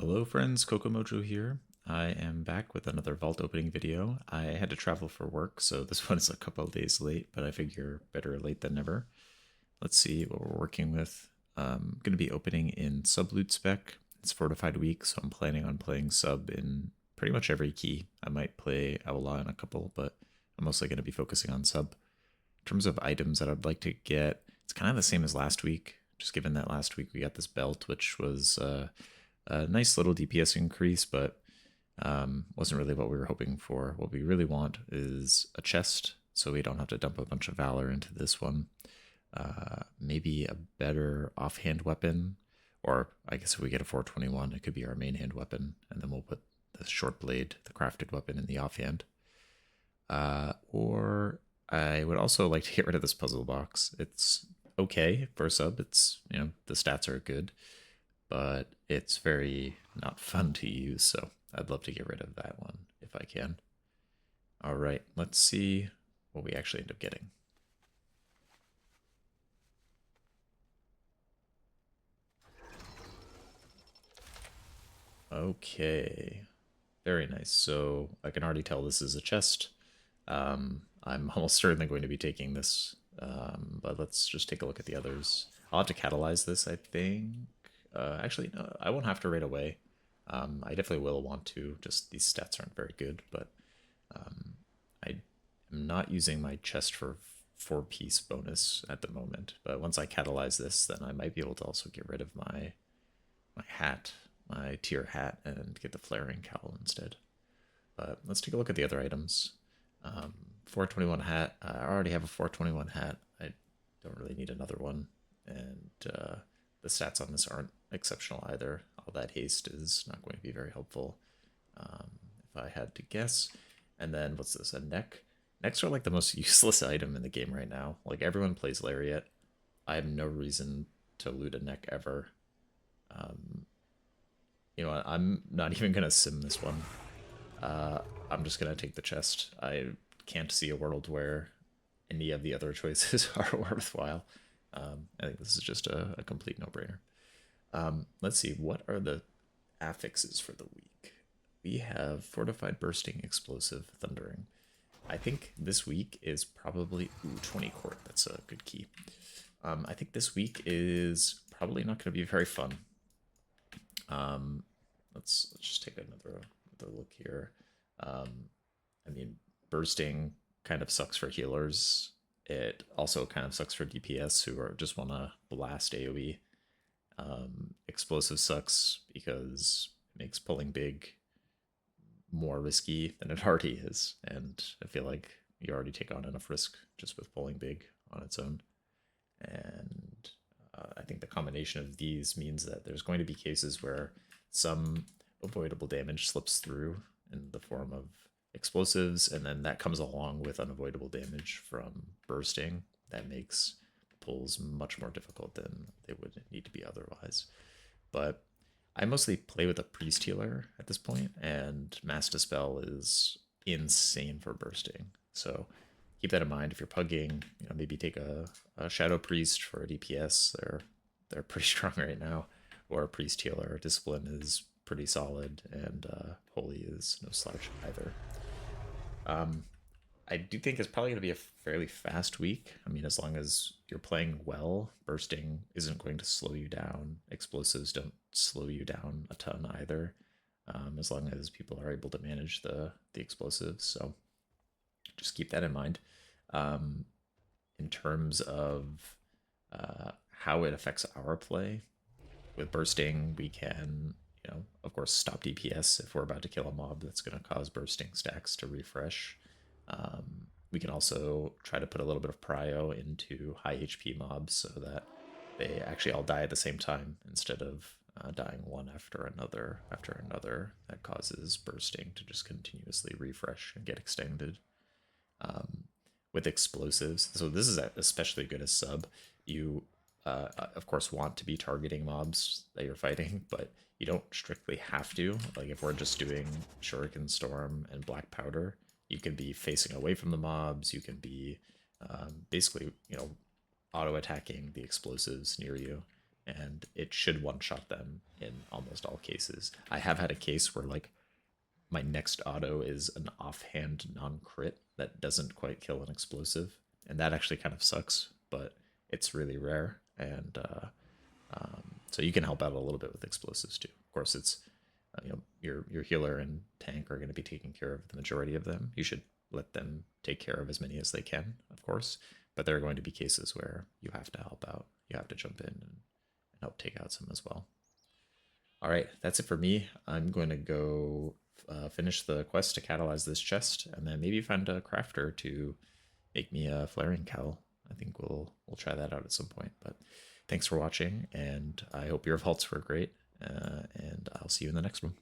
Hello friends, Kokomojo here. I am back with another vault opening video. I had to travel for work, so this one is a couple of days late, but I figure better late than never. Let's see what we're working with. I'm going to be opening in sub loot spec. It's fortified week, so I'm planning on playing sub in pretty much every key. I might play Outlaw in a couple, but I'm mostly going to be focusing on sub. In terms of items that I'd like to get, it's kind of the same as last week, just given that last week we got this belt, which was a nice little DPS increase, but wasn't really what we were hoping for. What we really want is a chest, so we don't have to dump a bunch of Valor into this one. Maybe a better offhand weapon, or I guess if we get a 421, it could be our main hand weapon, and then we'll put the short blade, the crafted weapon, in the offhand. Or I would also like to get rid of this puzzle box. It's okay for a sub. It's, the stats are good, but it's very not fun to use, so I'd love to get rid of that one if I can. All right, let's see what we actually end up getting. Okay, very nice. So I can already tell this is a chest. I'm almost certainly going to be taking this, but let's just take a look at the others. I'll have to catalyze this, I think. Actually, no, I won't have to right away. I definitely will want to, just these stats aren't very good, but I am not using my chest for 4-piece bonus at the moment. But once I catalyze this, then I might be able to also get rid of my hat, my tier hat, and get the flaring cowl instead. But let's take a look at the other items. 421 hat. I already have a 421 hat. I don't really need another one. And the stats on this aren't exceptional either. All that haste is not going to be very helpful, if I had to guess. And then what's this? A neck? Necks are like the most useless item in the game right now. Like everyone plays Lariat. I have no reason to loot a neck ever. You know what? I'm not even gonna sim this one. I'm just gonna take the chest. I can't see a world where any of the other choices are worthwhile. I think this is just a complete no-brainer. Let's see, what are the affixes for the week? We have Fortified Bursting, Explosive, Thundering. I think this week is probably... Ooh, 20 Court, that's a good key. I think this week is probably not going to be very fun. Let's just take another look here. I mean, Bursting kind of sucks for healers. It also kind of sucks for DPS who just want to blast AoE. Explosive sucks because it makes pulling big more risky than it already is, and I feel like you already take on enough risk just with pulling big on its own. And I think the combination of these means that there's going to be cases where some avoidable damage slips through in the form of explosives, and then that comes along with unavoidable damage from bursting that makes pulls much more difficult than they would need to be otherwise. But I mostly play with a priest healer at this point, and Mass Dispel is insane for bursting. So keep that in mind if you're pugging. Maybe take a Shadow Priest for a DPS. They're pretty strong right now, or a priest healer. Discipline is pretty solid, and Holy is no slouch either. I do think it's probably going to be a fairly fast week. I mean, as long as you're playing well, bursting isn't going to slow you down. Explosives don't slow you down a ton either, as long as people are able to manage the explosives. So just keep that in mind. In terms of how it affects our play, with bursting, we can, of course, stop DPS if we're about to kill a mob that's going to cause bursting stacks to refresh. We can also try to put a little bit of prio into high HP mobs so that they actually all die at the same time instead of dying one after another. That causes bursting to just continuously refresh and get extended. With explosives, so this is especially good as sub. You of course want to be targeting mobs that you're fighting, but you don't strictly have to. Like if we're just doing Shuriken Storm and Black Powder, you can be facing away from the mobs. You can be basically, auto attacking the explosives near you, and it should one-shot them in almost all cases. I have had a case where like my next auto is an offhand non-crit that doesn't quite kill an explosive, and that actually kind of sucks, but it's really rare, and so you can help out a little bit with explosives too. Of course, it's your healer and tank are going to be taking care of the majority of them. You should let them take care of as many as they can, of course, but there are going to be cases where you have to help out. You have to jump in and help take out some as well. All right, that's it for me. I'm going to go finish the quest to catalyze this chest, and then maybe find a crafter to make me a flaring cowl. I think we'll try that out at some point. But thanks for watching, and I hope your vaults were great. And I'll see you in the next one.